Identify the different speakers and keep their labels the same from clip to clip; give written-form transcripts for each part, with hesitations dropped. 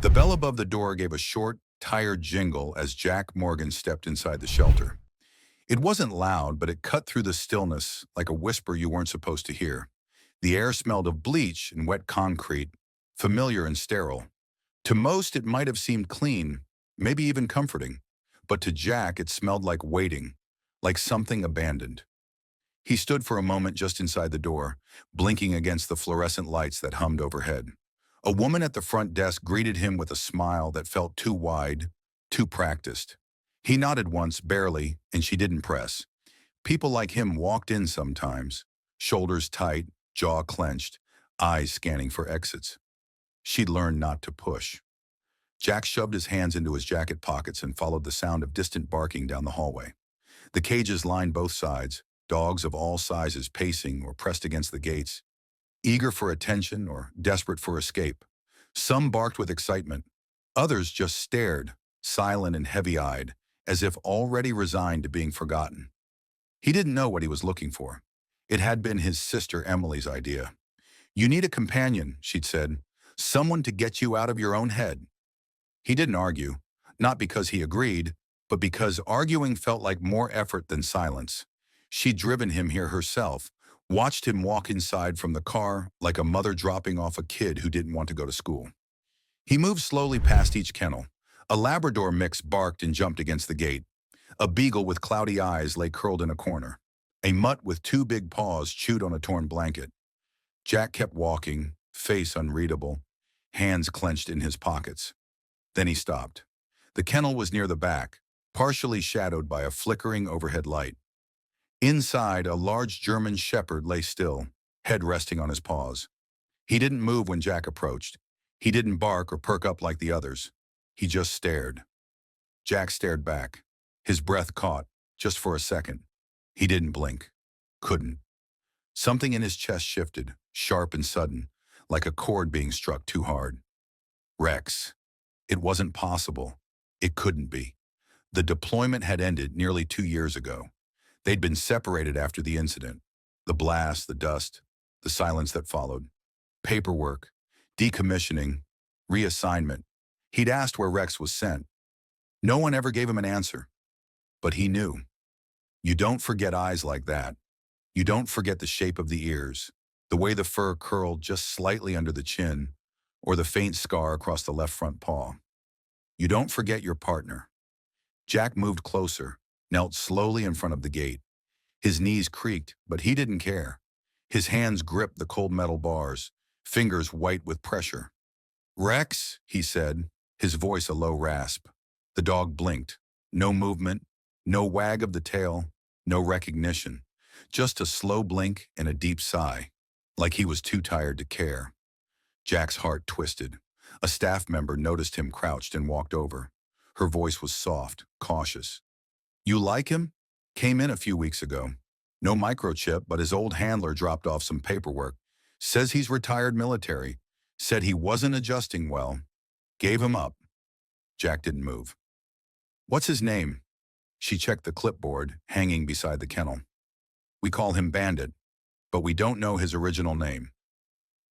Speaker 1: The bell above the door gave a short, tired jingle as Jack Morgan stepped inside the shelter. It wasn't loud, but it cut through the stillness like a whisper you weren't supposed to hear. The air smelled of bleach and wet concrete, familiar and sterile. To most, it might have seemed clean, maybe even comforting. But to Jack, it smelled like waiting, like something abandoned. He stood for a moment just inside the door, blinking against the fluorescent lights that hummed overhead. A woman at the front desk greeted him with a smile that felt too wide, too practiced. He nodded once, barely, and she didn't press. People like him walked in sometimes, shoulders tight, jaw clenched, eyes scanning for exits. She'd learned not to push. Jack shoved his hands into his jacket pockets and followed the sound of distant barking down the hallway. The cages lined both sides, dogs of all sizes pacing or pressed against the gates, eager for attention or desperate for escape. Some barked with excitement. Others just stared, silent and heavy-eyed, as if already resigned to being forgotten. He didn't know what he was looking for. It had been his sister Emily's idea. "You need a companion," she'd said. "Someone to get you out of your own head." He didn't argue, not because he agreed, but because arguing felt like more effort than silence. She'd driven him here herself, watched him walk inside from the car like a mother dropping off a kid who didn't want to go to school. He moved slowly past each kennel. A Labrador mix barked and jumped against the gate. A beagle with cloudy eyes lay curled in a corner. A mutt with two big paws chewed on a torn blanket. Jack kept walking, face unreadable, hands clenched in his pockets. Then he stopped. The kennel was near the back, partially shadowed by a flickering overhead light. Inside, a large German shepherd lay still, head resting on his paws. He didn't move when Jack approached. He didn't bark or perk up like the others. He just stared. Jack stared back. His breath caught, just for a second. He didn't blink. Couldn't. Something in his chest shifted, sharp and sudden, like a chord being struck too hard. Rex. It wasn't possible. It couldn't be. The deployment had ended nearly 2 years ago. They'd been separated after the incident. The blast, the dust, the silence that followed. Paperwork, decommissioning, reassignment. He'd asked where Rex was sent. No one ever gave him an answer. But he knew. You don't forget eyes like that. You don't forget the shape of the ears, the way the fur curled just slightly under the chin, or the faint scar across the left front paw. You don't forget your partner. Jack moved closer, knelt slowly in front of the gate. His knees creaked, but he didn't care. His hands gripped the cold metal bars, fingers white with pressure. "Rex," he said, his voice a low rasp. The dog blinked. No movement, no wag of the tail, no recognition. Just a slow blink and a deep sigh, like he was too tired to care. Jack's heart twisted. A staff member noticed him crouched and walked over. Her voice was soft, cautious. "You like him? Came in a few weeks ago. No microchip, but his old handler dropped off some paperwork. Says he's retired military. Said he wasn't adjusting well. Gave him up." Jack didn't move. "What's his name?" She checked the clipboard hanging beside the kennel. "We call him Bandit, but we don't know his original name."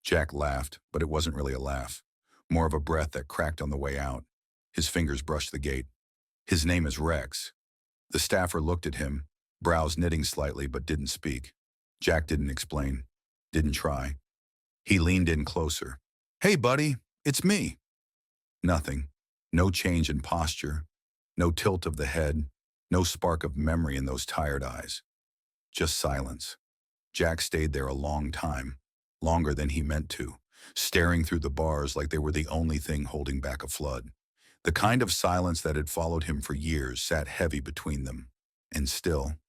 Speaker 1: Jack laughed, but it wasn't really a laugh. More of a breath that cracked on the way out. His fingers brushed the gate. "His name is Rex." The staffer looked at him, brows knitting slightly but didn't speak. Jack didn't explain, didn't try. He leaned in closer. "Hey, buddy, it's me." Nothing. No change in posture, no tilt of the head, no spark of memory in those tired eyes. Just silence. Jack stayed there a long time, longer than he meant to, staring through the bars like they were the only thing holding back a flood. The kind of silence that had followed him for years sat heavy between them. And still,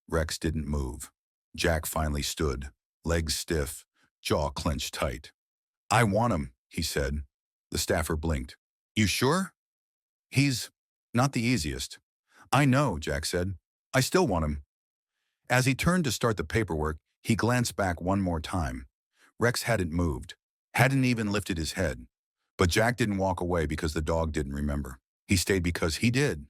Speaker 1: Rex didn't move. Jack finally stood, legs stiff, jaw clenched tight. "I want him," he said. The staffer blinked. "You sure?" "He's not the easiest." "I know," Jack said. "I still want him." As he turned to start the paperwork, he glanced back one more time. Rex hadn't moved, hadn't even lifted his head. But Jack didn't walk away because the dog didn't remember. He stayed because he did.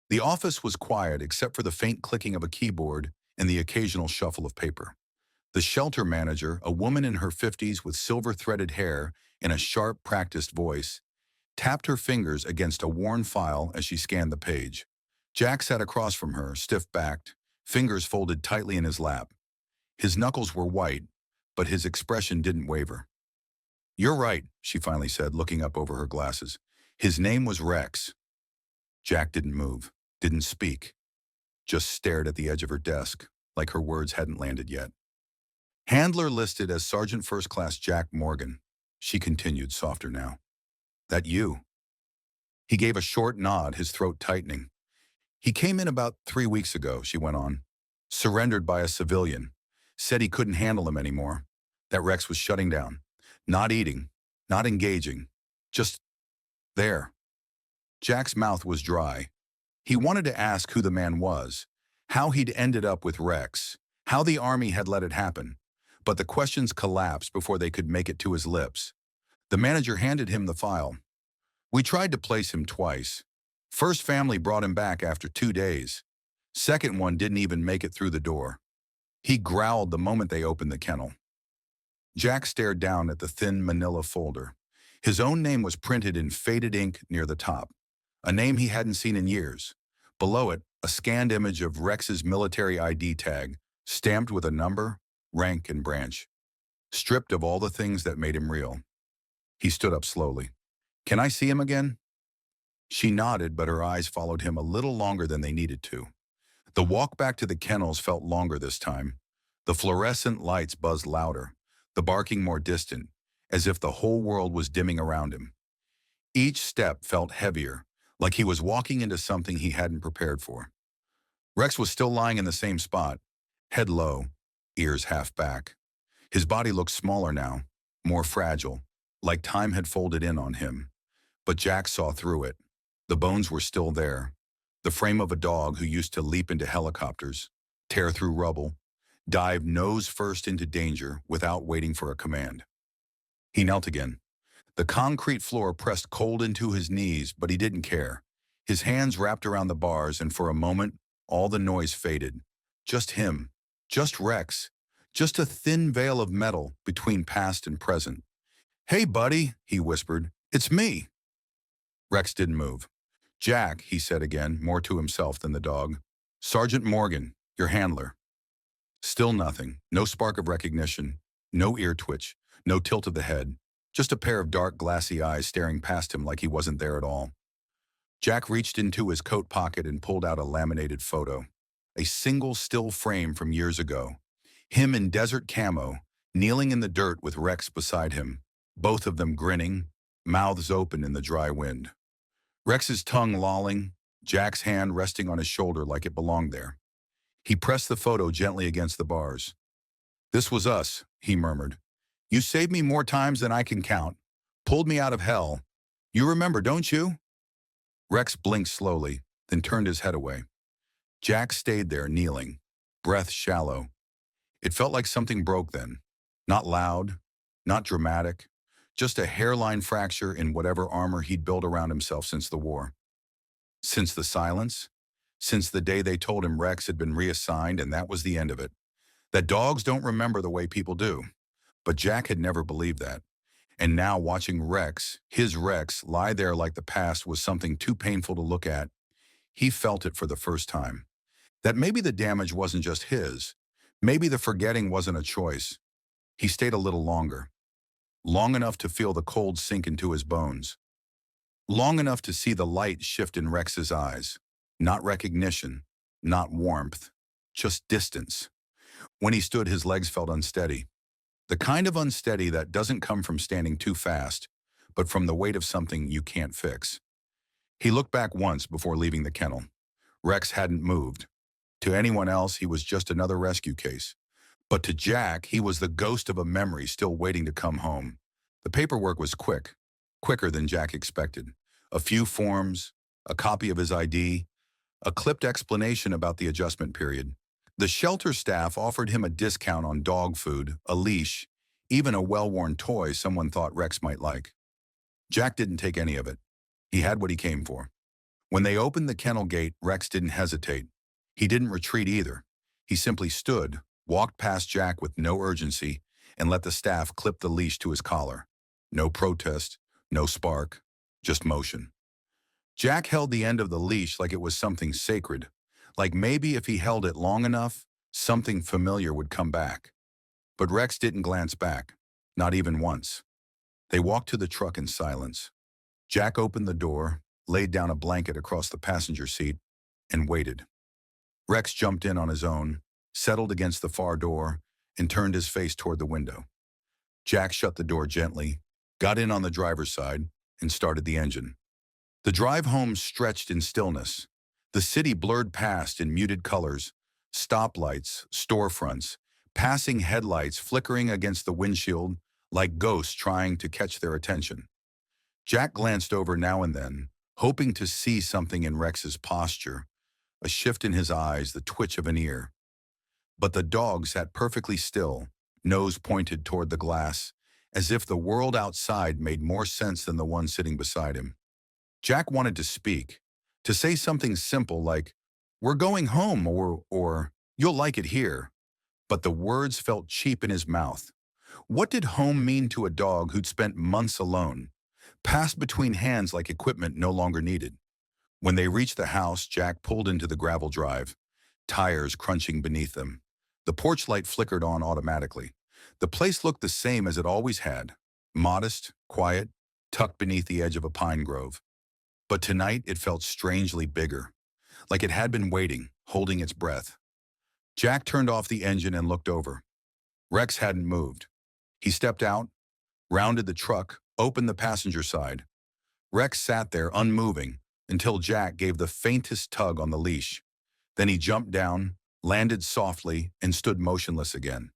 Speaker 1: The office was quiet except for the faint clicking of a keyboard and the occasional shuffle of paper. The shelter manager, a woman in her 50s with silver-threaded hair and a sharp, practiced voice, tapped her fingers against a worn file as she scanned the page. Jack sat across from her, stiff-backed, fingers folded tightly in his lap. His knuckles were white, but his expression didn't waver. "You're right," she finally said, looking up over her glasses. "His name was Rex." Jack didn't move, didn't speak, just stared at the edge of her desk, like her words hadn't landed yet. "Handler listed as Sergeant First Class Jack Morgan," she continued, softer now. "That you?" He gave a short nod, his throat tightening. "He came in about 3 weeks ago," she went on. "Surrendered by a civilian. Said he couldn't handle him anymore. That Rex was shutting down. Not eating. Not engaging. Just there." Jack's mouth was dry. He wanted to ask who the man was, how he'd ended up with Rex, how the Army had let it happen. But the questions collapsed before they could make it to his lips. The manager handed him the file. "We tried to place him twice. First family brought him back after 2 days. Second one didn't even make it through the door." He growled the moment they opened the kennel. Jack stared down at the thin manila folder. His own name was printed in faded ink near the top, a name he hadn't seen in years. Below it, a scanned image of Rex's military ID tag, stamped with a number, rank, and branch, stripped of all the things that made him real. He stood up slowly. "Can I see him again?" She nodded, but her eyes followed him a little longer than they needed to. The walk back to the kennels felt longer this time. The fluorescent lights buzzed louder, the barking more distant, as if the whole world was dimming around him. Each step felt heavier, like he was walking into something he hadn't prepared for. Rex was still lying in the same spot, head low, ears half back. His body looked smaller now, more fragile, like time had folded in on him. But Jack saw through it. The bones were still there. The frame of a dog who used to leap into helicopters, tear through rubble, dive nose first into danger without waiting for a command. He knelt again. The concrete floor pressed cold into his knees, but he didn't care. His hands wrapped around the bars, and for a moment, all the noise faded. Just him. Just Rex. Just a thin veil of metal between past and present. "Hey, buddy," he whispered. "It's me." Rex didn't move. "Jack," he said again, more to himself than the dog. "Sergeant Morgan, your handler." Still nothing. No spark of recognition. No ear twitch. No tilt of the head. Just a pair of dark, glassy eyes staring past him like he wasn't there at all. Jack reached into his coat pocket and pulled out a laminated photo. A single still frame from years ago. Him in desert camo, kneeling in the dirt with Rex beside him, both of them grinning, mouths open in the dry wind. Rex's tongue lolling, Jack's hand resting on his shoulder like it belonged there. He pressed the photo gently against the bars. "This was us," he murmured. "You saved me more times than I can count. Pulled me out of hell. You remember, don't you?" Rex blinked slowly, then turned his head away. Jack stayed there, kneeling, breath shallow. It felt like something broke then. Not loud, not dramatic, just a hairline fracture in whatever armor he'd built around himself since the war. Since the silence, since the day they told him Rex had been reassigned and that was the end of it. That dogs don't remember the way people do. But Jack had never believed that. And now watching Rex, his Rex, lie there like the past was something too painful to look at, he felt it for the first time. That maybe the damage wasn't just his. Maybe the forgetting wasn't a choice. He stayed a little longer. Long enough to feel the cold sink into his bones. Long enough to see the light shift in Rex's eyes. Not recognition, not warmth, just distance. When he stood, his legs felt unsteady. The kind of unsteady that doesn't come from standing too fast, but from the weight of something you can't fix. He looked back once before leaving the kennel. Rex hadn't moved. To anyone else, he was just another rescue case. But to Jack, he was the ghost of a memory still waiting to come home. The paperwork was quick, quicker than Jack expected. A few forms, a copy of his ID, a clipped explanation about the adjustment period. The shelter staff offered him a discount on dog food, a leash, even a well-worn toy someone thought Rex might like. Jack didn't take any of it. He had what he came for. When they opened the kennel gate, Rex didn't hesitate. He didn't retreat either. He simply stood, walked past Jack with no urgency, and let the staff clip the leash to his collar. No protest, no spark, just motion. Jack held the end of the leash like it was something sacred, like maybe if he held it long enough, something familiar would come back. But Rex didn't glance back, not even once. They walked to the truck in silence. Jack opened the door, laid down a blanket across the passenger seat, and waited. Rex jumped in on his own, settled against the far door, and turned his face toward the window. Jack shut the door gently, got in on the driver's side, and started the engine. The drive home stretched in stillness. The city blurred past in muted colors, stoplights, storefronts, passing headlights flickering against the windshield like ghosts trying to catch their attention. Jack glanced over now and then, hoping to see something in Rex's posture, a shift in his eyes, the twitch of an ear. But the dog sat perfectly still, nose pointed toward the glass, as if the world outside made more sense than the one sitting beside him. Jack wanted to speak, to say something simple like, "We're going home," or "You'll like it here." But the words felt cheap in his mouth. What did home mean to a dog who'd spent months alone, passed between hands like equipment no longer needed? When they reached the house, Jack pulled into the gravel drive, tires crunching beneath them. The porch light flickered on automatically. The place looked the same as it always had, modest, quiet, tucked beneath the edge of a pine grove. But tonight it felt strangely bigger, like it had been waiting, holding its breath. Jack turned off the engine and looked over. Rex hadn't moved. He stepped out, rounded the truck, opened the passenger side. Rex sat there unmoving until Jack gave the faintest tug on the leash. Then he jumped down, landed softly, and stood motionless again.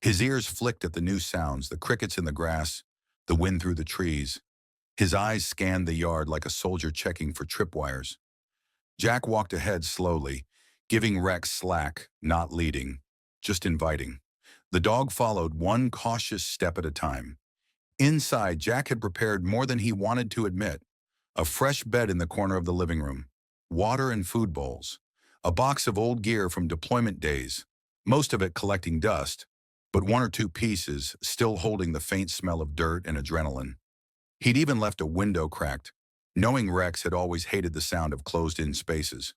Speaker 1: His ears flicked at the new sounds, the crickets in the grass, the wind through the trees. His eyes scanned the yard like a soldier checking for tripwires. Jack walked ahead slowly, giving Rex slack, not leading, just inviting. The dog followed one cautious step at a time. Inside, Jack had prepared more than he wanted to admit. A fresh bed in the corner of the living room, water and food bowls, a box of old gear from deployment days, most of it collecting dust, but one or two pieces still holding the faint smell of dirt and adrenaline. He'd even left a window cracked, knowing Rex had always hated the sound of closed-in spaces.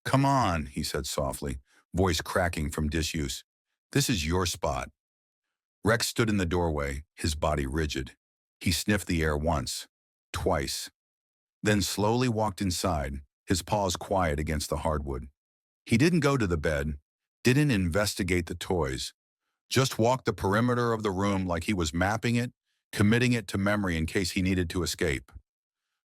Speaker 1: "Come on," he said softly, voice cracking from disuse. "This is your spot." Rex stood in the doorway, his body rigid. He sniffed the air once, twice, then slowly walked inside, his paws quiet against the hardwood. He didn't go to the bed, didn't investigate the toys, just walked the perimeter of the room like he was mapping it, committing it to memory in case he needed to escape.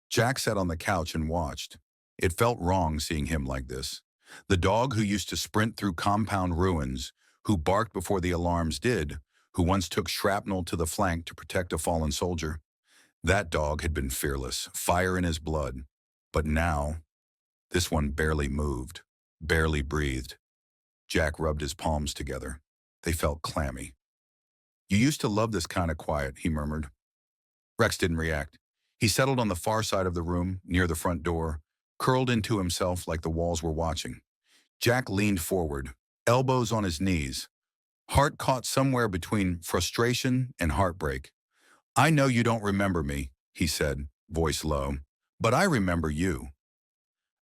Speaker 1: Jack sat on the couch and watched. It felt wrong seeing him like this. The dog who used to sprint through compound ruins, who barked before the alarms did, who once took shrapnel to the flank to protect a fallen soldier. That dog had been fearless, fire in his blood. But now, this one barely moved, barely breathed. Jack rubbed his palms together. They felt clammy. "You used to love this kind of quiet," he murmured. Rex didn't react. He settled on the far side of the room, near the front door, curled into himself like the walls were watching. Jack leaned forward, elbows on his knees, heart caught somewhere between frustration and heartbreak. "I know you don't remember me," he said, voice low, "but I remember you."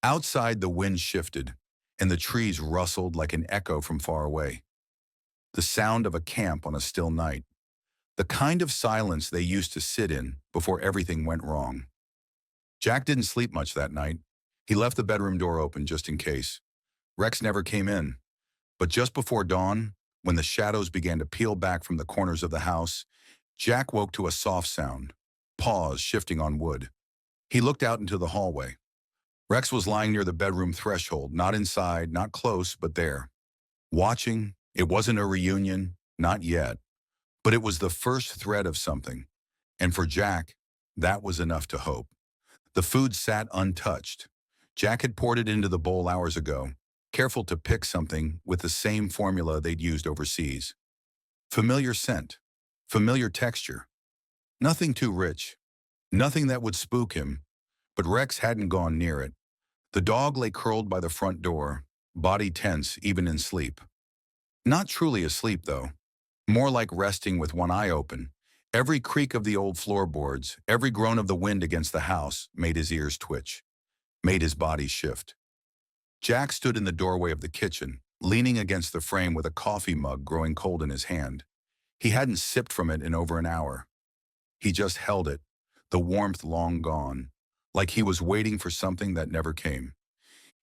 Speaker 1: Outside, the wind shifted, and the trees rustled like an echo from far away. The sound of a camp on a still night. The kind of silence they used to sit in before everything went wrong. Jack didn't sleep much that night. He left the bedroom door open just in case. Rex never came in. But just before dawn, when the shadows began to peel back from the corners of the house, Jack woke to a soft sound, paws shifting on wood. He looked out into the hallway. Rex was lying near the bedroom threshold, not inside, not close, but there. Watching. It wasn't a reunion, not yet. But it was the first thread of something. And for Jack, that was enough to hope. The food sat untouched. Jack had poured it into the bowl hours ago, careful to pick something with the same formula they'd used overseas. Familiar scent, familiar texture. Nothing too rich, nothing that would spook him, but Rex hadn't gone near it. The dog lay curled by the front door, body tense even in sleep. Not truly asleep, though. More like resting with one eye open, Every creak of the old floorboards, every groan of the wind against the house made his ears twitch, made his body shift. Jack stood in the doorway of the kitchen, leaning against the frame with a coffee mug growing cold in his hand. He hadn't sipped from it in over an hour. He just held it, the warmth long gone, like he was waiting for something that never came.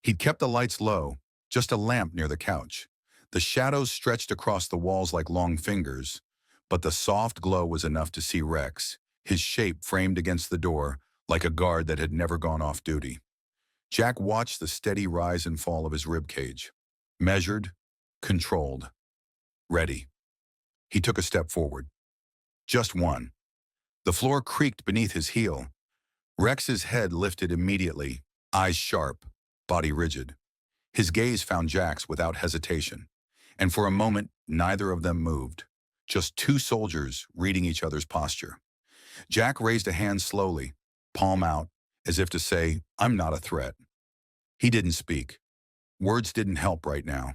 Speaker 1: He'd kept the lights low, just a lamp near the couch. The shadows stretched across the walls like long fingers, but the soft glow was enough to see Rex, his shape framed against the door, like a guard that had never gone off duty. Jack watched the steady rise and fall of his ribcage. Measured, controlled, ready. He took a step forward. Just one. The floor creaked beneath his heel. Rex's head lifted immediately, eyes sharp, body rigid. His gaze found Jack's without hesitation, and for a moment, neither of them moved. Just two soldiers reading each other's posture. Jack raised a hand slowly, palm out, as if to say, "I'm not a threat." He didn't speak. Words didn't help right now.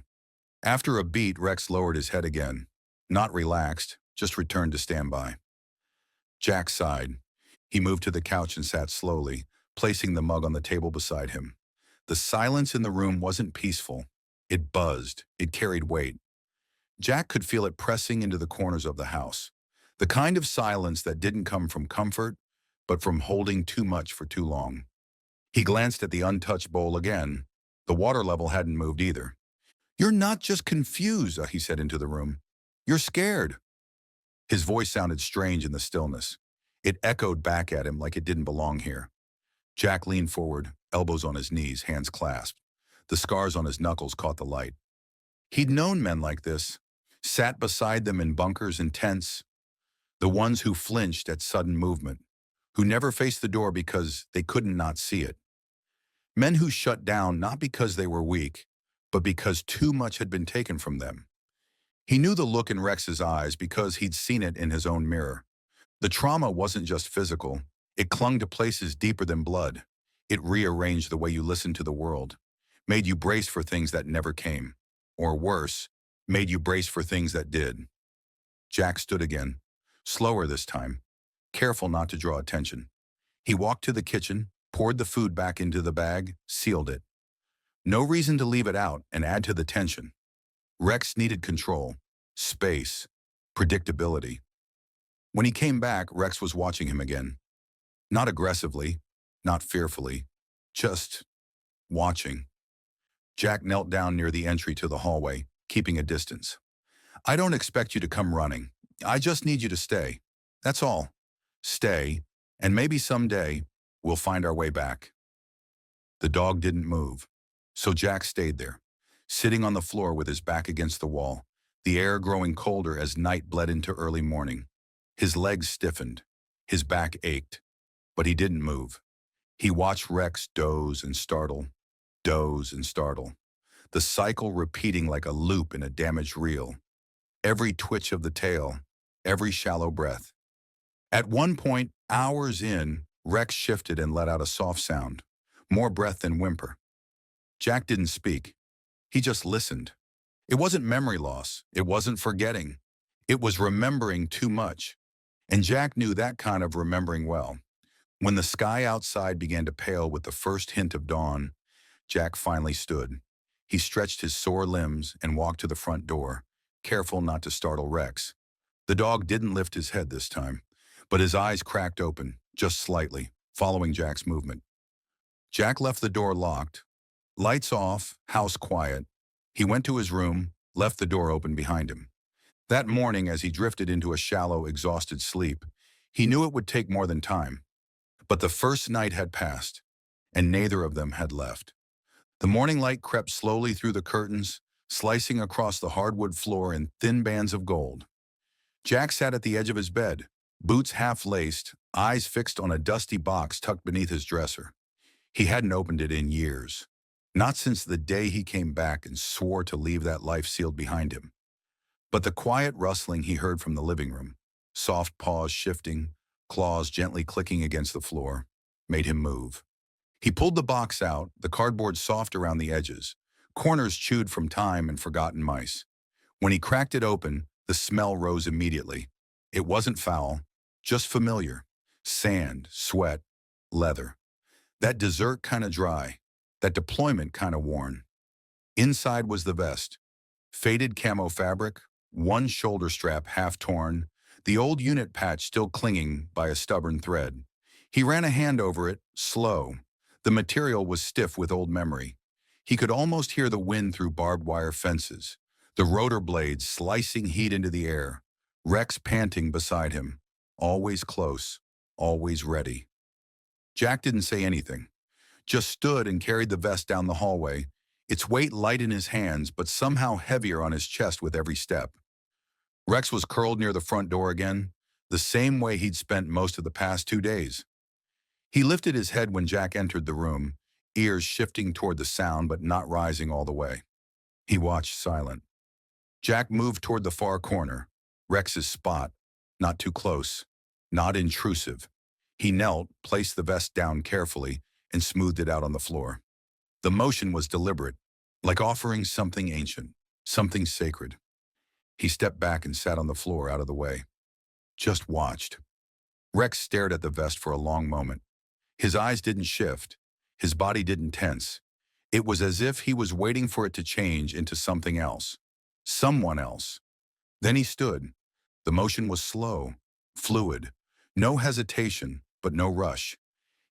Speaker 1: After a beat, Rex lowered his head again. Not relaxed, just returned to standby. Jack sighed. He moved to the couch and sat slowly, placing the mug on the table beside him. The silence in the room wasn't peaceful. It buzzed. It carried weight. Jack could feel it pressing into the corners of the house. The kind of silence that didn't come from comfort, but from holding too much for too long. He glanced at the untouched bowl again. The water level hadn't moved either. "You're not just confused," he said into the room. "You're scared." His voice sounded strange in the stillness. It echoed back at him like it didn't belong here. Jack leaned forward, elbows on his knees, hands clasped. The scars on his knuckles caught the light. He'd known men like this, sat beside them in bunkers and tents, the ones who flinched at sudden movement, who never faced the door because they couldn't not see it. Men who shut down not because they were weak, but because too much had been taken from them. He knew the look in Rex's eyes because he'd seen it in his own mirror. The trauma wasn't just physical. It clung to places deeper than blood. It rearranged the way you listened to the world, made you brace for things that never came. Or worse, made you brace for things that did. Jack stood again, slower this time, careful not to draw attention. He walked to the kitchen, poured the food back into the bag, sealed it. No reason to leave it out and add to the tension. Rex needed control, space, predictability. When he came back, Rex was watching him again. Not aggressively, not fearfully, just watching. Jack knelt down near the entry to the hallway, keeping a distance. "I don't expect you to come running. I just need you to stay. That's all. Stay, and maybe someday we'll find our way back." The dog didn't move, so Jack stayed there, sitting on the floor with his back against the wall, the air growing colder as night bled into early morning. His legs stiffened, his back ached, but he didn't move. He watched Rex doze and startle, the cycle repeating like a loop in a damaged reel. Every twitch of the tail, every shallow breath. At one point, hours in, Rex shifted and let out a soft sound, more breath than whimper. Jack didn't speak. He just listened. It wasn't memory loss. It wasn't forgetting. It was remembering too much. And Jack knew that kind of remembering well. When the sky outside began to pale with the first hint of dawn, Jack finally stood. He stretched his sore limbs and walked to the front door, careful not to startle Rex. The dog didn't lift his head this time, but his eyes cracked open, just slightly, following Jack's movement. Jack left the door locked. Lights off, house quiet. He went to his room, left the door open behind him. That morning, as he drifted into a shallow, exhausted sleep, he knew it would take more than time. But the first night had passed, and neither of them had left. The morning light crept slowly through the curtains, slicing across the hardwood floor in thin bands of gold. Jack sat at the edge of his bed, boots half-laced, eyes fixed on a dusty box tucked beneath his dresser. He hadn't opened it in years, not since the day he came back and swore to leave that life sealed behind him. But the quiet rustling he heard from the living room, soft paws shifting, claws gently clicking against the floor, made him move. He pulled the box out, the cardboard soft around the edges, corners chewed from time and forgotten mice. When he cracked it open, the smell rose immediately. It wasn't foul, just familiar. Sand, sweat, leather. That dessert kind of dry. That deployment kind of worn. Inside was the vest. Faded camo fabric, one shoulder strap half torn, the old unit patch still clinging by a stubborn thread. He ran a hand over it, slow. The material was stiff with old memory. He could almost hear the wind through barbed wire fences, the rotor blades slicing heat into the air, Rex panting beside him, always close, always ready. Jack didn't say anything, just stood and carried the vest down the hallway, its weight light in his hands but somehow heavier on his chest with every step. Rex was curled near the front door again, the same way he'd spent most of the past 2 days. He lifted his head when Jack entered the room, ears shifting toward the sound but not rising all the way. He watched silent. Jack moved toward the far corner, Rex's spot, not too close, not intrusive. He knelt, placed the vest down carefully, and smoothed it out on the floor. The motion was deliberate, like offering something ancient, something sacred. He stepped back and sat on the floor out of the way. Just watched. Rex stared at the vest for a long moment. His eyes didn't shift. His body didn't tense. It was as if he was waiting for it to change into something else. Someone else. Then he stood. The motion was slow, fluid. No hesitation, but no rush.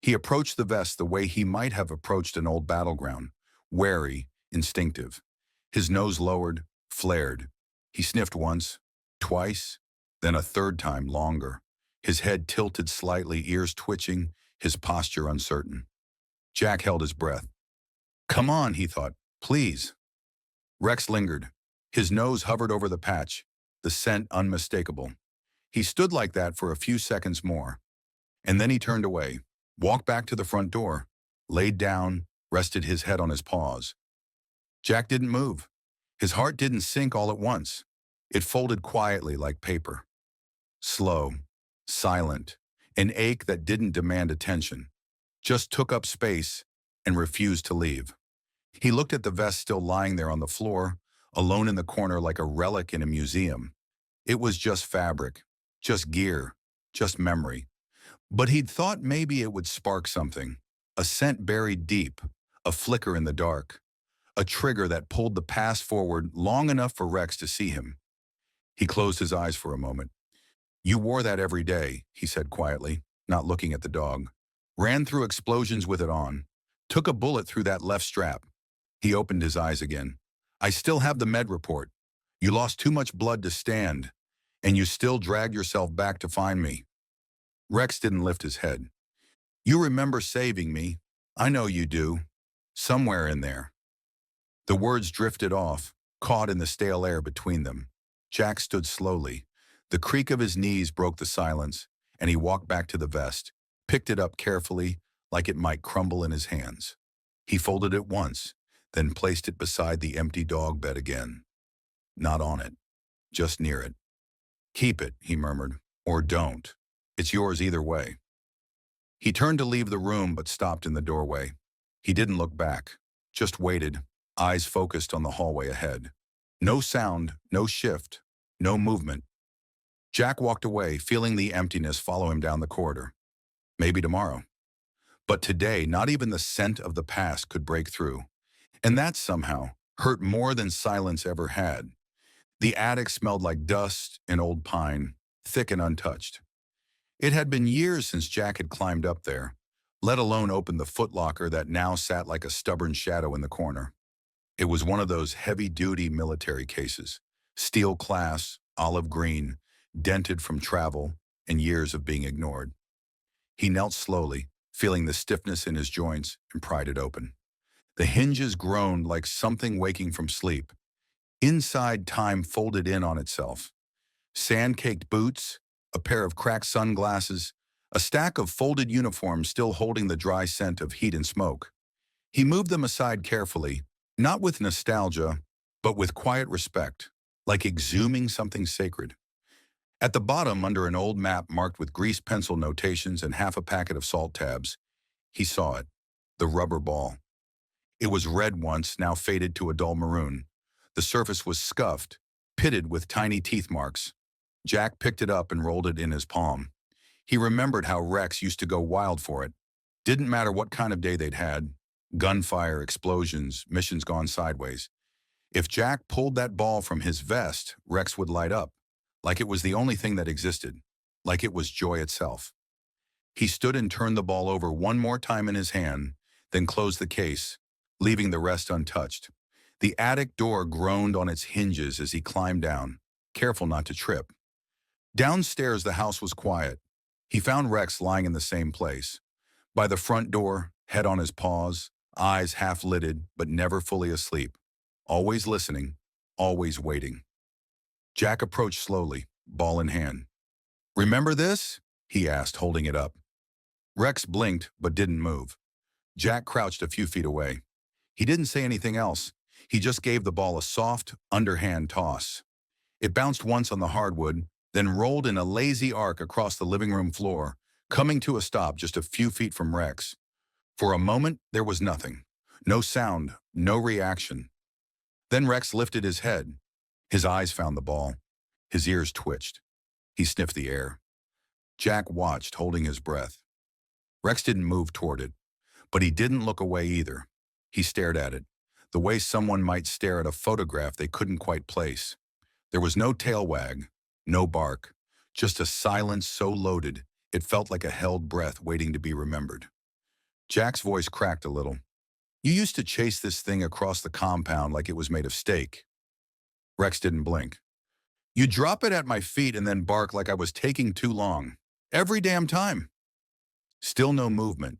Speaker 1: He approached the vest the way he might have approached an old battleground, wary, instinctive. His nose lowered, flared. He sniffed once, twice, then a third time longer. His head tilted slightly, ears twitching, his posture uncertain. Jack held his breath. Come on, he thought, please. Rex lingered. His nose hovered over the patch, the scent unmistakable. He stood like that for a few seconds more, and then he turned away, walked back to the front door, laid down, rested his head on his paws. Jack didn't move. His heart didn't sink all at once. It folded quietly like paper. Slow, silent, an ache that didn't demand attention, just took up space and refused to leave. He looked at the vest still lying there on the floor, alone in the corner like a relic in a museum. It was just fabric, just gear, just memory. But he'd thought maybe it would spark something, a scent buried deep, a flicker in the dark, a trigger that pulled the past forward long enough for Rex to see him. He closed his eyes for a moment. You wore that every day, he said quietly, not looking at the dog. Ran through explosions with it on. Took a bullet through that left strap. He opened his eyes again. I still have the med report. You lost too much blood to stand, and you still dragged yourself back to find me. Rex didn't lift his head. You remember saving me. I know you do. Somewhere in there. The words drifted off, caught in the stale air between them. Jack stood slowly. The creak of his knees broke the silence, and he walked back to the vest, picked it up carefully, like it might crumble in his hands. He folded it once, then placed it beside the empty dog bed again. Not on it, just near it. Keep it, he murmured, or don't. It's yours either way. He turned to leave the room but stopped in the doorway. He didn't look back, just waited, eyes focused on the hallway ahead. No sound, no shift, no movement. Jack walked away, feeling the emptiness follow him down the corridor. Maybe tomorrow. But today, not even the scent of the past could break through. And that somehow hurt more than silence ever had. The attic smelled like dust and old pine, thick and untouched. It had been years since Jack had climbed up there, let alone opened the footlocker that now sat like a stubborn shadow in the corner. It was one of those heavy-duty military cases, steel class, olive green, dented from travel and years of being ignored. He knelt slowly, feeling the stiffness in his joints, and pried it open. The hinges groaned like something waking from sleep. Inside, time folded in on itself. Sand-caked boots, a pair of cracked sunglasses, a stack of folded uniforms still holding the dry scent of heat and smoke. He moved them aside carefully, not with nostalgia, but with quiet respect, like exhuming something sacred. At the bottom, under an old map marked with grease pencil notations and half a packet of salt tabs, he saw it, the rubber ball. It was red once, now faded to a dull maroon. The surface was scuffed, pitted with tiny teeth marks. Jack picked it up and rolled it in his palm. He remembered how Rex used to go wild for it. Didn't matter what kind of day they'd had, gunfire, explosions, missions gone sideways. If Jack pulled that ball from his vest, Rex would light up, like it was the only thing that existed, like it was joy itself. He stood and turned the ball over one more time in his hand, then closed the case, leaving the rest untouched. The attic door groaned on its hinges as he climbed down, careful not to trip. Downstairs, the house was quiet. He found Rex lying in the same place. By the front door, head on his paws, eyes half-lidded but never fully asleep. Always listening, always waiting. Jack approached slowly, ball in hand. "Remember this?" he asked, holding it up. Rex blinked but didn't move. Jack crouched a few feet away. He didn't say anything else. He just gave the ball a soft, underhand toss. It bounced once on the hardwood, then rolled in a lazy arc across the living room floor, coming to a stop just a few feet from Rex. For a moment, there was nothing. No sound, no reaction. Then Rex lifted his head. His eyes found the ball. His ears twitched. He sniffed the air. Jack watched, holding his breath. Rex didn't move toward it, but he didn't look away either. He stared at it, the way someone might stare at a photograph they couldn't quite place. There was no tail wag, no bark, just a silence so loaded it felt like a held breath waiting to be remembered. Jack's voice cracked a little. "You used to chase this thing across the compound like it was made of steak." Rex didn't blink. "You drop it at my feet and then bark like I was taking too long. Every damn time." Still no movement.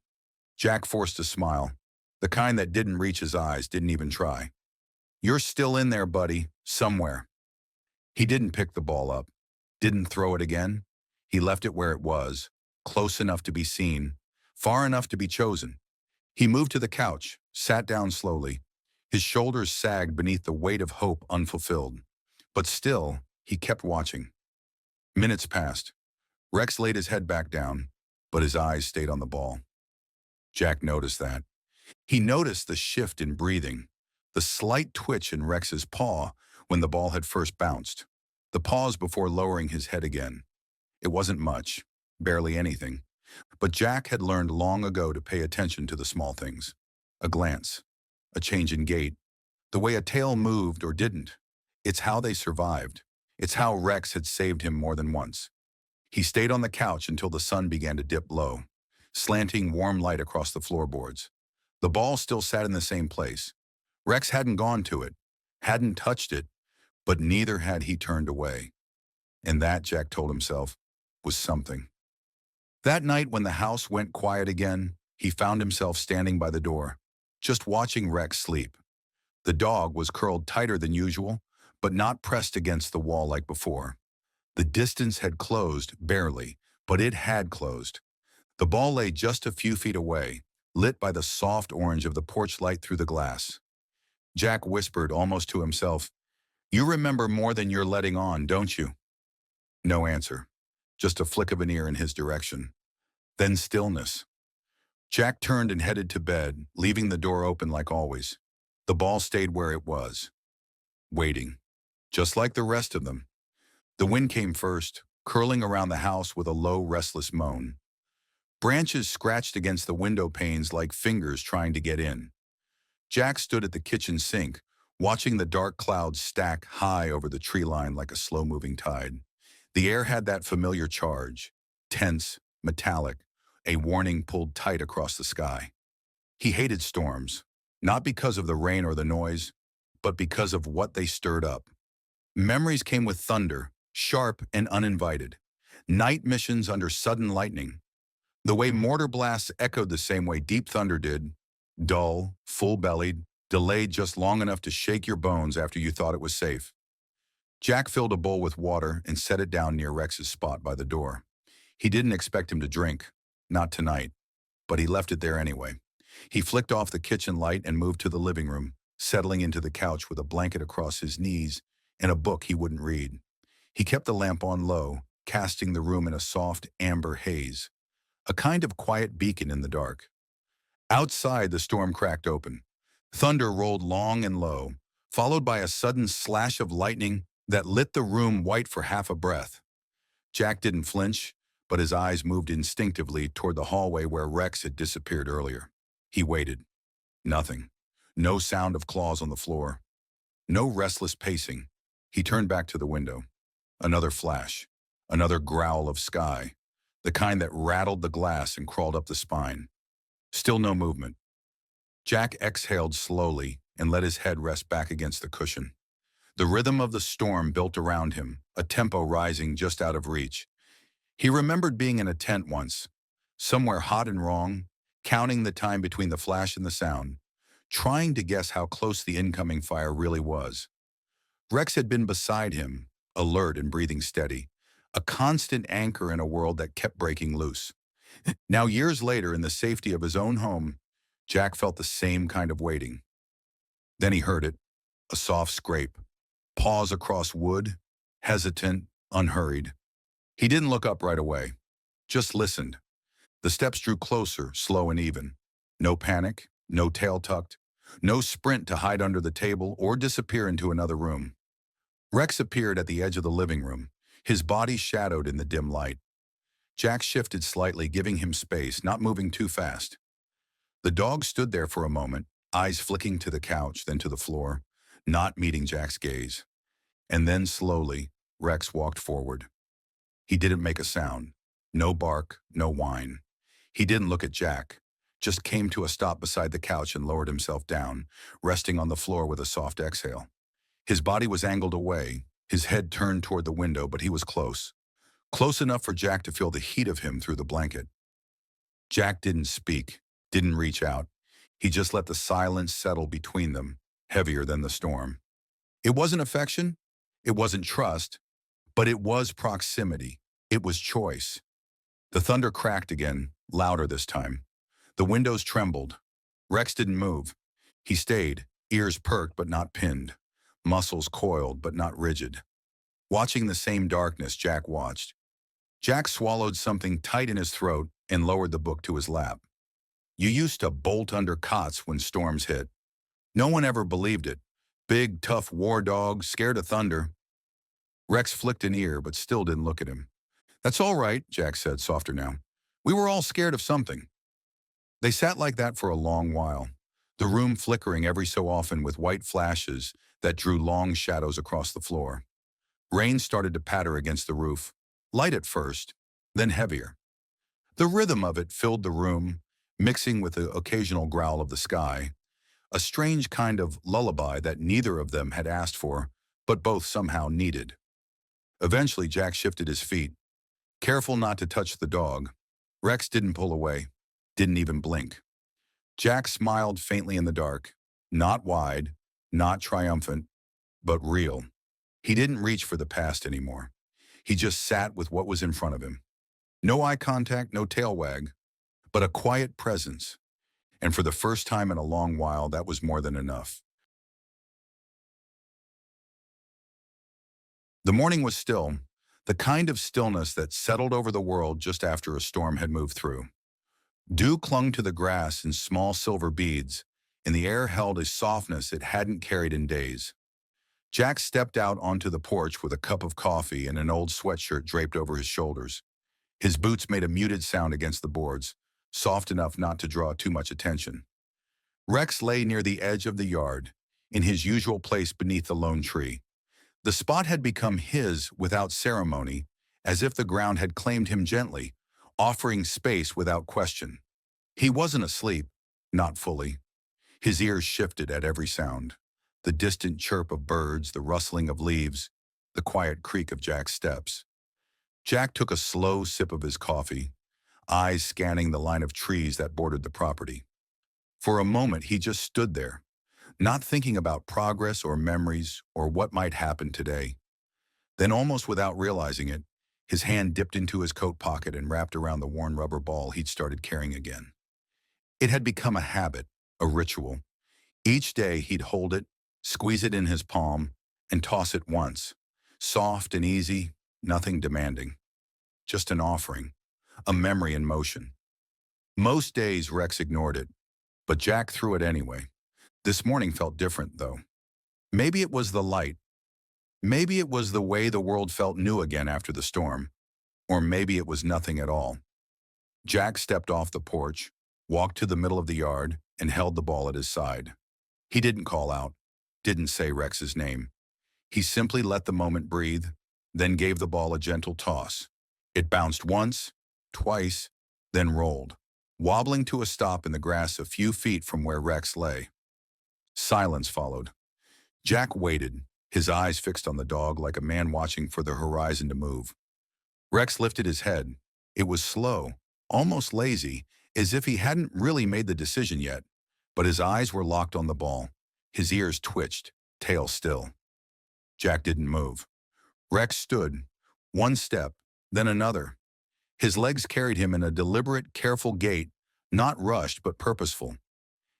Speaker 1: Jack forced a smile, the kind that didn't reach his eyes, didn't even try. "You're still in there, buddy, somewhere." He didn't pick the ball up, didn't throw it again. He left it where it was, close enough to be seen, far enough to be chosen. He moved to the couch, sat down slowly. His shoulders sagged beneath the weight of hope unfulfilled. But still, he kept watching. Minutes passed. Rex laid his head back down, but his eyes stayed on the ball. Jack noticed that. He noticed the shift in breathing, the slight twitch in Rex's paw when the ball had first bounced, the pause before lowering his head again. It wasn't much, barely anything, but Jack had learned long ago to pay attention to the small things. A glance, a change in gait, the way a tail moved or didn't. It's how they survived. It's how Rex had saved him more than once. He stayed on the couch until the sun began to dip low, slanting warm light across the floorboards. The ball still sat in the same place. Rex hadn't gone to it, hadn't touched it, but neither had he turned away. And that, Jack told himself, was something. That night when the house went quiet again, he found himself standing by the door, just watching Rex sleep. The dog was curled tighter than usual, but not pressed against the wall like before. The distance had closed, barely, but it had closed. The ball lay just a few feet away, lit by the soft orange of the porch light through the glass. Jack whispered almost to himself, "You remember more than you're letting on, don't you?" No answer, just a flick of an ear in his direction. Then stillness. Jack turned and headed to bed, leaving the door open like always. The ball stayed where it was, waiting, just like the rest of them. The wind came first, curling around the house with a low, restless moan. Branches scratched against the window panes like fingers trying to get in. Jack stood at the kitchen sink, watching the dark clouds stack high over the tree line like a slow-moving tide. The air had that familiar charge, tense, metallic, a warning pulled tight across the sky. He hated storms, not because of the rain or the noise, but because of what they stirred up. Memories came with thunder, sharp and uninvited. Night missions under sudden lightning. The way mortar blasts echoed the same way deep thunder did, dull, full-bellied, delayed just long enough to shake your bones after you thought it was safe. Jack filled a bowl with water and set it down near Rex's spot by the door. He didn't expect him to drink, not tonight, but he left it there anyway. He flicked off the kitchen light and moved to the living room, settling into the couch with a blanket across his knees and a book he wouldn't read. He kept the lamp on low, casting the room in a soft amber haze, a kind of quiet beacon in the dark. Outside, the storm cracked open. Thunder rolled long and low, followed by a sudden slash of lightning that lit the room white for half a breath. Jack didn't flinch, but his eyes moved instinctively toward the hallway where Rex had disappeared earlier. He waited. Nothing. No sound of claws on the floor. No restless pacing. He turned back to the window. Another flash. Another growl of sky. The kind that rattled the glass and crawled up the spine. Still no movement. Jack exhaled slowly and let his head rest back against the cushion. The rhythm of the storm built around him, a tempo rising just out of reach. He remembered being in a tent once, somewhere hot and wrong, counting the time between the flash and the sound, trying to guess how close the incoming fire really was. Rex had been beside him, alert and breathing steady, a constant anchor in a world that kept breaking loose. Now, years later, in the safety of his own home, Jack felt the same kind of waiting. Then he heard it, a soft scrape, paws across wood, hesitant, unhurried. He didn't look up right away, just listened. The steps drew closer, slow and even. No panic, no tail tucked, no sprint to hide under the table or disappear into another room. Rex appeared at the edge of the living room, his body shadowed in the dim light. Jack shifted slightly, giving him space, not moving too fast. The dog stood there for a moment, eyes flicking to the couch, then to the floor, not meeting Jack's gaze. And then slowly, Rex walked forward. He didn't make a sound. No bark, no whine. He didn't look at Jack, just came to a stop beside the couch and lowered himself down, resting on the floor with a soft exhale. His body was angled away, his head turned toward the window, but he was close. Close enough for Jack to feel the heat of him through the blanket. Jack didn't speak, didn't reach out. He just let the silence settle between them, heavier than the storm. It wasn't affection, it wasn't trust, but it was proximity. It was choice. The thunder cracked again, louder this time. The windows trembled. Rex didn't move. He stayed, ears perked but not pinned, muscles coiled but not rigid. Watching the same darkness Jack watched. Jack swallowed something tight in his throat and lowered the book to his lap. You used to bolt under cots when storms hit. No one ever believed it. Big, tough war dog, scared of thunder. Rex flicked an ear but still didn't look at him. That's all right, Jack said, softer now. We were all scared of something. They sat like that for a long while, the room flickering every so often with white flashes that drew long shadows across the floor. Rain started to patter against the roof, light at first, then heavier. The rhythm of it filled the room, mixing with the occasional growl of the sky, a strange kind of lullaby that neither of them had asked for, but both somehow needed. Eventually, Jack shifted his feet, careful not to touch the dog. Rex didn't pull away, didn't even blink. Jack smiled faintly in the dark, not wide, not triumphant, but real. He didn't reach for the past anymore. He just sat with what was in front of him. No eye contact, no tail wag, but a quiet presence. And for the first time in a long while, that was more than enough. The morning was still, the kind of stillness that settled over the world just after a storm had moved through. Dew clung to the grass in small silver beads, and the air held a softness it hadn't carried in days. Jack stepped out onto the porch with a cup of coffee and an old sweatshirt draped over his shoulders. His boots made a muted sound against the boards, soft enough not to draw too much attention. Rex lay near the edge of the yard, in his usual place beneath the lone tree. The spot had become his without ceremony, as if the ground had claimed him gently, offering space without question. He wasn't asleep, not fully. His ears shifted at every sound. The distant chirp of birds, the rustling of leaves, the quiet creak of Jack's steps. Jack took a slow sip of his coffee, eyes scanning the line of trees that bordered the property. For a moment, he just stood there, not thinking about progress or memories or what might happen today. Then, almost without realizing it, his hand dipped into his coat pocket and wrapped around the worn rubber ball he'd started carrying again. It had become a habit, a ritual. Each day he'd hold it, squeeze it in his palm, and toss it once. Soft and easy, nothing demanding. Just an offering, a memory in motion. Most days Rex ignored it, but Jack threw it anyway. This morning felt different, though. Maybe it was the light. Maybe it was the way the world felt new again after the storm. Or maybe it was nothing at all. Jack stepped off the porch, walked to the middle of the yard, and held the ball at his side. He didn't call out, didn't say Rex's name. He simply let the moment breathe, then gave the ball a gentle toss. It bounced once, twice, then rolled, wobbling to a stop in the grass a few feet from where Rex lay. Silence followed. Jack waited, his eyes fixed on the dog like a man watching for the horizon to move. Rex lifted his head. It was slow, almost lazy, as if he hadn't really made the decision yet, but his eyes were locked on the ball. His ears twitched, tail still. Jack didn't move. Rex stood, one step, then another. His legs carried him in a deliberate, careful gait, not rushed but purposeful.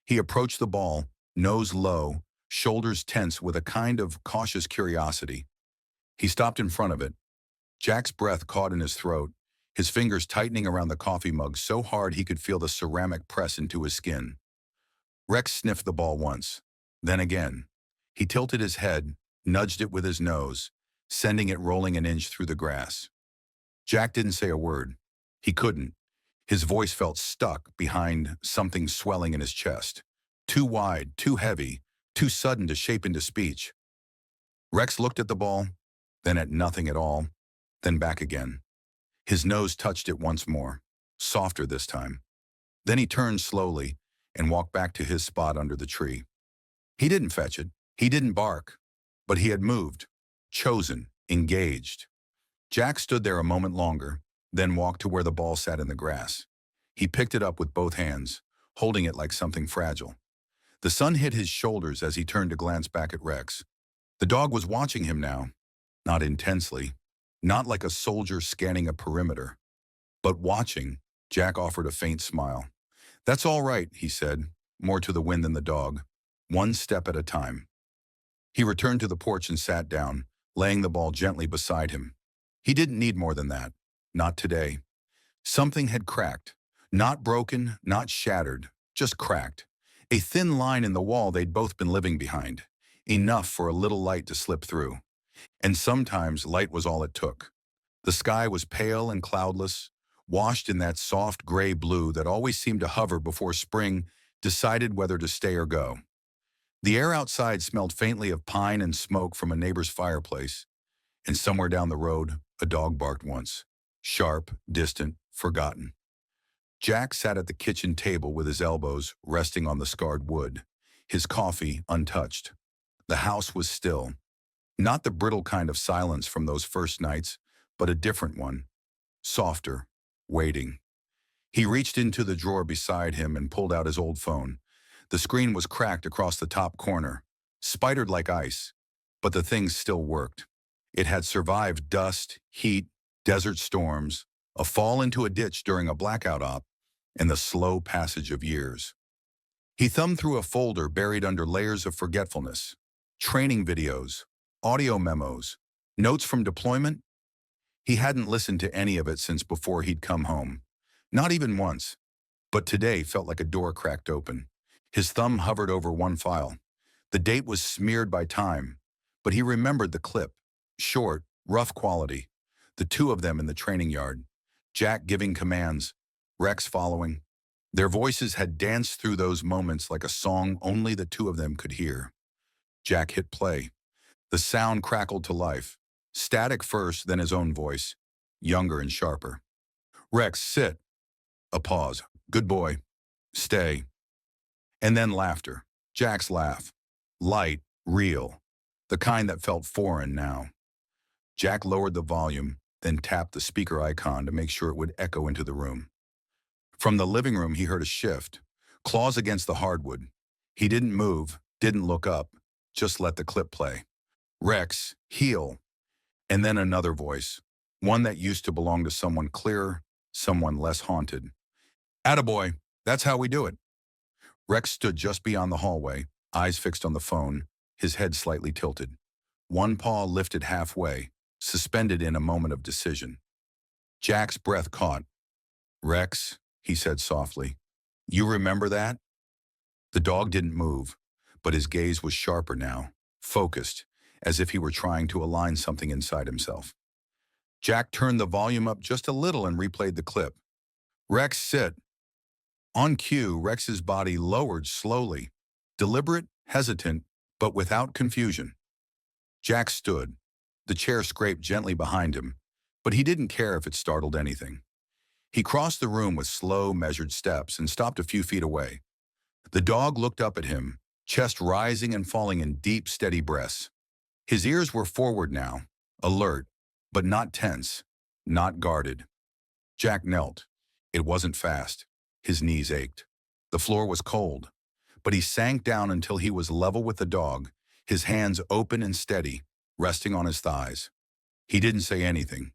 Speaker 1: He approached the ball, nose low, shoulders tense with a kind of cautious curiosity. He stopped in front of it. Jack's breath caught in his throat, his fingers tightening around the coffee mug so hard he could feel the ceramic press into his skin. Rex sniffed the ball once, then again. He tilted his head, nudged it with his nose, sending it rolling an inch through the grass. Jack didn't say a word. He couldn't. His voice felt stuck behind something swelling in his chest. Too wide, too heavy, too sudden to shape into speech. Rex looked at the ball, then at nothing at all, then back again. His nose touched it once more, softer this time. Then he turned slowly and walked back to his spot under the tree. He didn't fetch it. He didn't bark. But he had moved, chosen, engaged. Jack stood there a moment longer, then walked to where the ball sat in the grass. He picked it up with both hands, holding it like something fragile. The sun hit his shoulders as he turned to glance back at Rex. The dog was watching him now, not intensely, not like a soldier scanning a perimeter, but watching. Jack offered a faint smile. "That's all right," he said, more to the wind than the dog, one step at a time. He returned to the porch and sat down, laying the ball gently beside him. He didn't need more than that, not today. Something had cracked, not broken, not shattered, just cracked. A thin line in the wall they'd both been living behind, enough for a little light to slip through. And sometimes light was all it took. The sky was pale and cloudless, washed in that soft gray blue that always seemed to hover before spring decided whether to stay or go. The air outside smelled faintly of pine and smoke from a neighbor's fireplace, and somewhere down the road, a dog barked once, sharp, distant, forgotten. Jack sat at the kitchen table with his elbows resting on the scarred wood, his coffee untouched. The house was still. Not the brittle kind of silence from those first nights, but a different one, softer, waiting. He reached into the drawer beside him and pulled out his old phone. The screen was cracked across the top corner, spidered like ice, but the thing still worked. It had survived dust, heat, desert storms, a fall into a ditch during a blackout op, and the slow passage of years. He thumbed through a folder buried under layers of forgetfulness, training videos, audio memos, notes from deployment. He hadn't listened to any of it since before he'd come home, not even once, but today felt like a door cracked open. His thumb hovered over one file. The date was smeared by time, but he remembered the clip, short, rough quality, the two of them in the training yard, Jack giving commands, Rex following. Their voices had danced through those moments like a song only the two of them could hear. Jack hit play. The sound crackled to life, static first, then his own voice, younger and sharper. "Rex, sit." A pause. "Good boy. Stay." And then laughter. Jack's laugh. Light, real, the kind that felt foreign now. Jack lowered the volume, then tapped the speaker icon to make sure it would echo into the room. From the living room, he heard a shift, claws against the hardwood. He didn't move, didn't look up, just let the clip play. "Rex, heel." And then another voice, one that used to belong to someone clearer, someone less haunted. "Attaboy, that's how we do it." Rex stood just beyond the hallway, eyes fixed on the phone, his head slightly tilted. One paw lifted halfway, suspended in a moment of decision. Jack's breath caught. "Rex," he said softly, "you remember that?" The dog didn't move, but his gaze was sharper now, focused, as if he were trying to align something inside himself. Jack turned the volume up just a little and replayed the clip. "Rex, sit." On cue, Rex's body lowered slowly, deliberate, hesitant, but without confusion. Jack stood. The chair scraped gently behind him, but he didn't care if it startled anything. He crossed the room with slow, measured steps and stopped a few feet away. The dog looked up at him, chest rising and falling in deep, steady breaths. His ears were forward now, alert, but not tense, not guarded. Jack knelt. It wasn't fast. His knees ached. The floor was cold, but he sank down until he was level with the dog, his hands open and steady, resting on his thighs. He didn't say anything,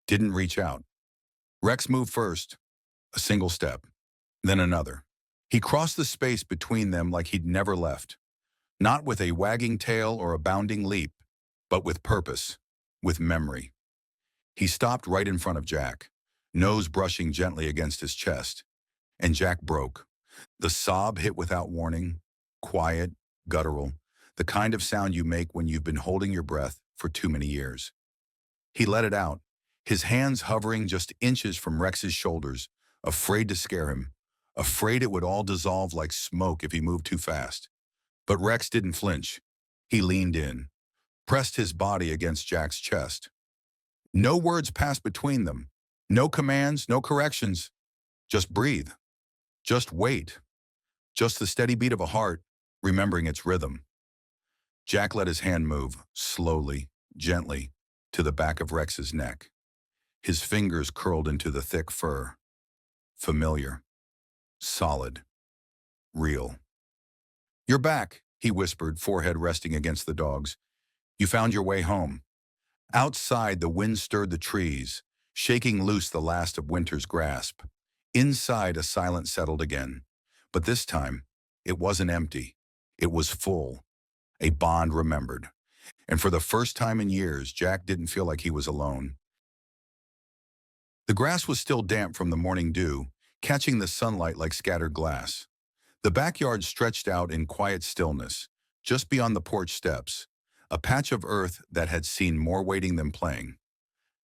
Speaker 1: didn't reach out. Rex moved first, a single step, then another. He crossed the space between them like he'd never left, not with a wagging tail or a bounding leap, but with purpose, with memory. He stopped right in front of Jack, nose brushing gently against his chest, and Jack broke. The sob hit without warning, quiet, guttural, the kind of sound you make when you've been holding your breath for too many years. He let it out, his hands hovering just inches from Rex's shoulders, afraid to scare him, afraid it would all dissolve like smoke if he moved too fast. But Rex didn't flinch. He leaned in, pressed his body against Jack's chest. No words passed between them. No commands, no corrections. Just breathe. Just wait. Just the steady beat of a heart, remembering its rhythm. Jack let his hand move, slowly, gently, to the back of Rex's neck. His fingers curled into the thick fur. Familiar. Solid. Real. "You're back," he whispered, forehead resting against the dog's. "You found your way home." Outside, the wind stirred the trees, shaking loose the last of winter's grasp. Inside, a silence settled again. But this time, it wasn't empty. It was full. A bond remembered. And for the first time in years, Jack didn't feel like he was alone. The grass was still damp from the morning dew, catching the sunlight like scattered glass. The backyard stretched out in quiet stillness, just beyond the porch steps, a patch of earth that had seen more waiting than playing.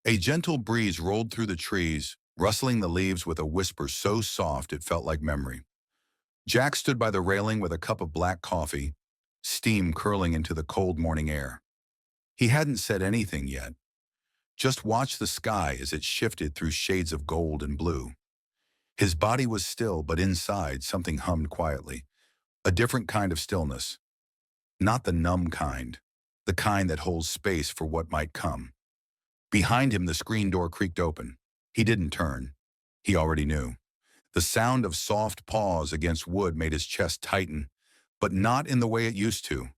Speaker 1: A gentle breeze rolled through the trees, rustling the leaves with a whisper so soft it felt like memory. Jack stood by the railing with a cup of black coffee, steam curling into the cold morning air. He hadn't said anything yet. Just watched the sky as it shifted through shades of gold and blue. His body was still, but inside something hummed quietly. A different kind of stillness. Not the numb kind, the kind that holds space for what might come. Behind him, the screen door creaked open. He didn't turn. He already knew. The sound of soft paws against wood made his chest tighten, but not in the way it used to.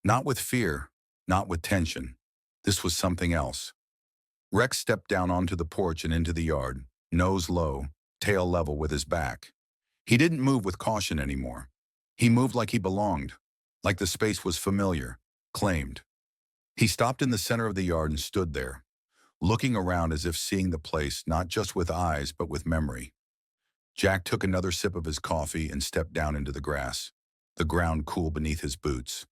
Speaker 1: Not with fear, not with tension. This was something else. Rex stepped down onto the porch and into the yard, nose low, tail level with his back. He didn't move with caution anymore. He moved like he belonged, like the space was familiar, claimed. He stopped in the center of the yard and stood there, looking around as if seeing the place not just with eyes but with memory. Jack took another sip of his coffee and stepped down into the grass, the ground cool beneath his boots.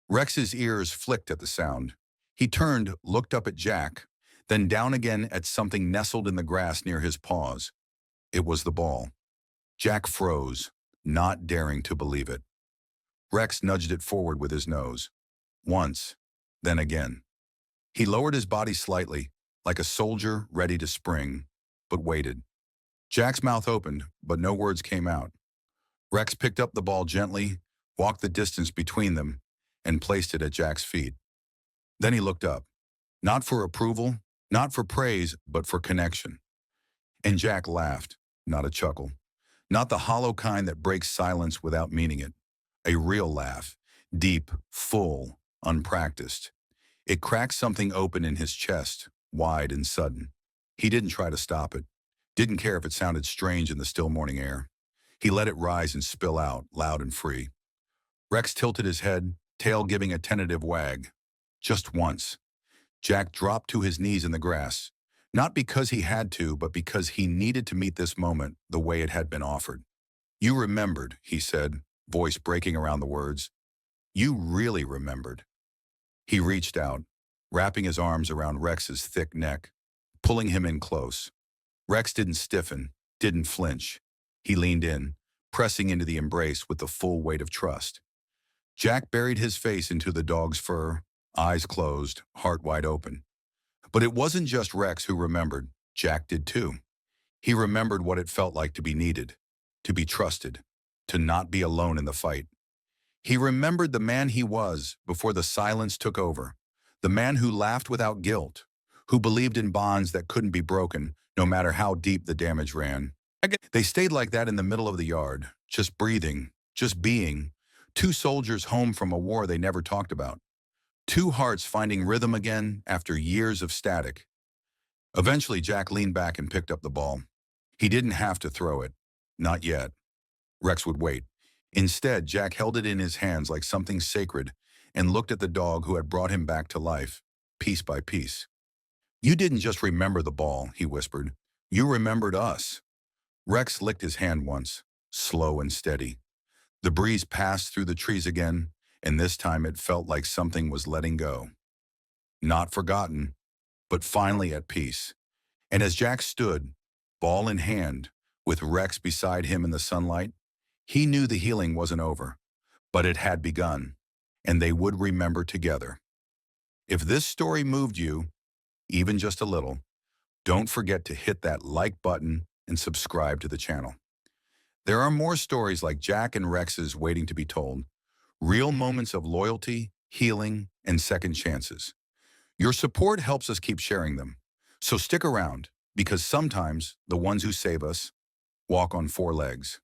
Speaker 1: Rex's ears flicked at the sound. He turned, looked up at Jack, then down again at something nestled in the grass near his paws. It was the ball. Jack froze, not daring to believe it. Rex nudged it forward with his nose. Once, then again. He lowered his body slightly, like a soldier ready to spring, but waited. Jack's mouth opened, but no words came out. Rex picked up the ball gently, walked the distance between them, and placed it at Jack's feet. Then he looked up, not for approval, not for praise, but for connection. And Jack laughed, not a chuckle, not the hollow kind that breaks silence without meaning it. A real laugh, deep, full, unpracticed. It cracked something open in his chest, wide and sudden. He didn't try to stop it, didn't care if it sounded strange in the still morning air. He let it rise and spill out, loud and free. Rex tilted his head, tail giving a tentative wag. Just once. Jack dropped to his knees in the grass, not because he had to, but because he needed to meet this moment the way it had been offered. "You remembered," he said, voice breaking around the words. "You really remembered." He reached out, wrapping his arms around Rex's thick neck, pulling him in close. Rex didn't stiffen, didn't flinch. He leaned in, pressing into the embrace with the full weight of trust. Jack buried his face into the dog's fur, eyes closed, heart wide open. But it wasn't just Rex who remembered. Jack did too. He remembered what it felt like to be needed, to be trusted, to not be alone in the fight. He remembered the man he was before the silence took over, the man who laughed without guilt, who believed in bonds that couldn't be broken, no matter how deep the damage ran. They stayed like that in the middle of the yard, just breathing, just being, two soldiers home from a war they never talked about, two hearts finding rhythm again after years of static. Eventually, Jack leaned back and picked up the ball. He didn't have to throw it. Not yet. Rex would wait. Instead, Jack held it in his hands like something sacred and looked at the dog who had brought him back to life, piece by piece. "You didn't just remember the ball," he whispered. "You remembered us." Rex licked his hand once, slow and steady. The breeze passed through the trees again, and this time it felt like something was letting go. Not forgotten, but finally at peace. And as Jack stood, ball in hand, with Rex beside him in the sunlight, he knew the healing wasn't over, but it had begun, and they would remember together. If this story moved you, even just a little, don't forget to hit that like button and subscribe to the channel. There are more stories like Jack and Rex's waiting to be told, real moments of loyalty, healing, and second chances. Your support helps us keep sharing them. So stick around, because sometimes the ones who save us walk on four legs.